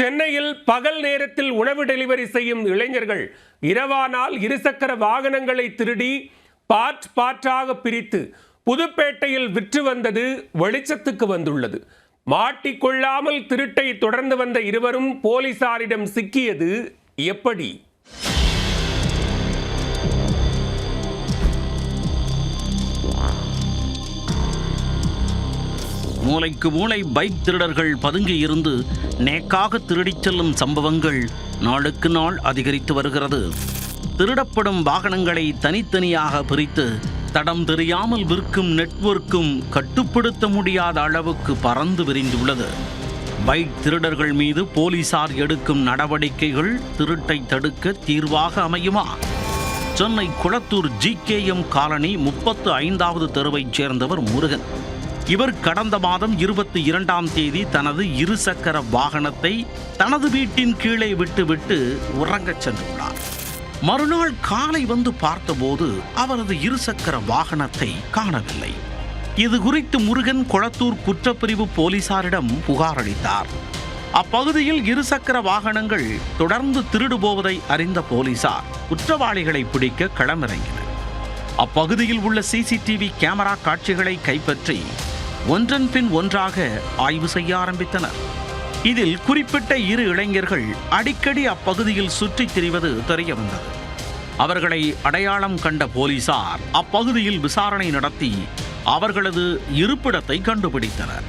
சென்னையில் பகல் நேரத்தில் உணவு டெலிவரி செய்யும் இளைஞர்கள் இரவானால் இருசக்கர வாகனங்களை திருடி பாற்றாக பிரித்து புதுப்பேட்டையில் விற்று வந்தது வெளிச்சத்துக்கு வந்துள்ளது. மாட்டிக்கொள்ளாமல் திருட்டை தொடர்ந்து வந்த இருவரும் போலீசாரிடம் சிக்கியது எப்படி? மூளைக்கு மூளை பைக் திருடர்கள் பதுங்கி இருந்து நேக்காக திருடிச் செல்லும் சம்பவங்கள் நாளுக்கு நாள் அதிகரித்து வருகிறது. திருடப்படும் வாகனங்களை தனித்தனியாக பிரித்து தடம் தெரியாமல் விற்கும் நெட்வொர்க்கும் கட்டுப்படுத்த முடியாத அளவுக்கு பறந்து விரிந்துள்ளது. பைக் திருடர்கள் மீது போலீசார் எடுக்கும் நடவடிக்கைகள் திருட்டை தடுக்க தீர்வாக அமையுமா? சென்னை குளத்தூர் GKM காலனி 35வது தெருவைச் சேர்ந்தவர் முருகன். இவர் கடந்த மாதம் 22ஆம் தேதி தனது இருசக்கர வாகனத்தை தனது வீட்டின் கீழே விட்டுவிட்டு உறங்கச் சென்றுள்ளார். மறுநாள் காலை வந்து பார்த்தபோது அவரது இருசக்கர வாகனத்தை காணவில்லை. இது குறித்து முருகன் குளத்தூர் குற்றப்பிரிவு போலீசாரிடம் புகார் அளித்தார். அப்பகுதியில் இருசக்கர வாகனங்கள் தொடர்ந்து திருடு போவதை அறிந்த போலீசார் குற்றவாளிகளை பிடிக்க களமிறங்கினர். அப்பகுதியில் உள்ள CCTV கேமரா காட்சிகளை கைப்பற்றி ஒன்றன் பின் ஒன்றாக ஆய்வு செய்ய ஆரம்பித்தனர். இதில் குறிப்பிட்ட இரு இளைஞர்கள் அடிக்கடி அப்பகுதியில் சுற்றித் திரிவது தெரிய வந்தது. அவர்களை அடையாளம் கண்ட போலீசார் அப்பகுதியில் விசாரணை நடத்தி அவர்களது இருப்பிடத்தை கண்டுபிடித்தனர்.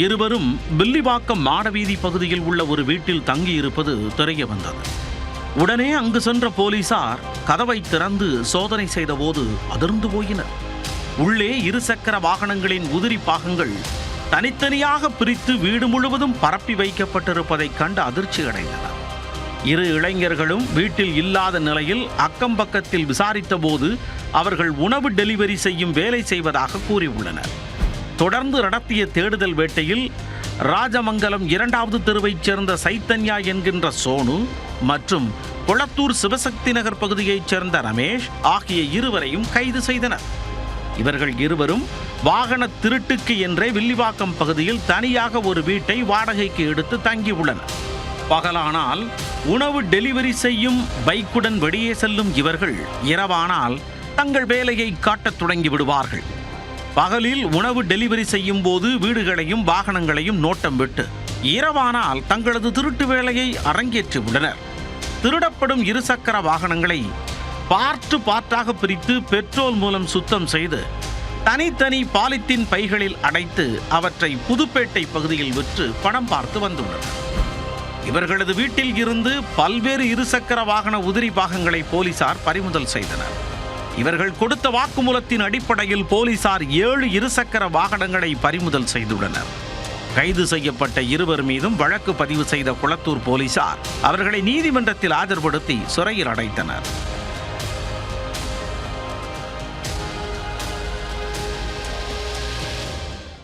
இருவரும் வில்லிவாக்கம் மாடவீதி பகுதியில் உள்ள ஒரு வீட்டில் தங்கியிருப்பது தெரிய வந்தது. உடனே அங்கு சென்ற போலீசார் கதவை திறந்து சோதனை செய்தபோது அதிர்ந்து போயினர். உள்ளே இருசக்கர வாகனங்களின் உதிரி பாகங்கள் தனித்தனியாக பிரித்து வீடு முழுவதும் பரப்பி வைக்கப்பட்டிருப்பதை கண்டு அதிர்ச்சி அடைந்தனர். இரு இளைஞர்களும் வீட்டில் இல்லாத நிலையில் அக்கம் பக்கத்தில் விசாரித்த போது அவர்கள் உணவு டெலிவரி செய்யும் வேலை செய்வதாக கூறியுள்ளனர். தொடர்ந்து நடத்திய தேடுதல் வேட்டையில் ராஜமங்கலம் 2வது தெருவைச் சேர்ந்த சைத்தன்யா என்கின்ற சோனு மற்றும் குளத்தூர் சிவசக்தி நகர் பகுதியைச் சேர்ந்த ரமேஷ் ஆகிய இருவரையும் கைது செய்தனர். இவர்கள் இருவரும் வாகன திருட்டுக்கு என்றே வில்லிவாக்கம் பகுதியில் தனியாக ஒரு வீட்டை வாடகைக்கு எடுத்து தங்கியுள்ளனர். பகலானால் உணவு டெலிவரி செய்யும் பைக்குடன் வெளியே செல்லும் இவர்கள் இரவானால் தங்கள் வேலையை காட்டத் தொடங்கி விடுவார்கள். பகலில் உணவு டெலிவரி செய்யும் போது வீடுகளையும் வாகனங்களையும் நோட்டம் விட்டு இரவானால் தங்களது திருட்டு வேலையை அரங்கேற்றியுள்ளனர். திருடப்படும் இருசக்கர வாகனங்களை பாற்றாக பிரித்து பெட்ரோல் மூலம் சுத்தம் செய்து தனித்தனி பாலித்தீன் பைகளில் அடைத்து அவற்றை புதுப்பேட்டை பகுதியில் விற்று பணம் பார்த்து வந்துள்ளனர். இவர்களது வீட்டில் இருந்து பல்வேறு இருசக்கர வாகன உதிரி பாகங்களை போலீசார் பறிமுதல் செய்தனர். இவர்கள் கொடுத்த வாக்குமூலத்தின் அடிப்படையில் போலீசார் 7 இருசக்கர வாகனங்களை பறிமுதல் செய்துள்ளனர். கைது செய்யப்பட்ட இருவர் மீதும் வழக்கு பதிவு செய்த குளத்தூர் போலீசார் அவர்களை நீதிமன்றத்தில் ஆஜர்படுத்தி சிறையில் அடைத்தனர்.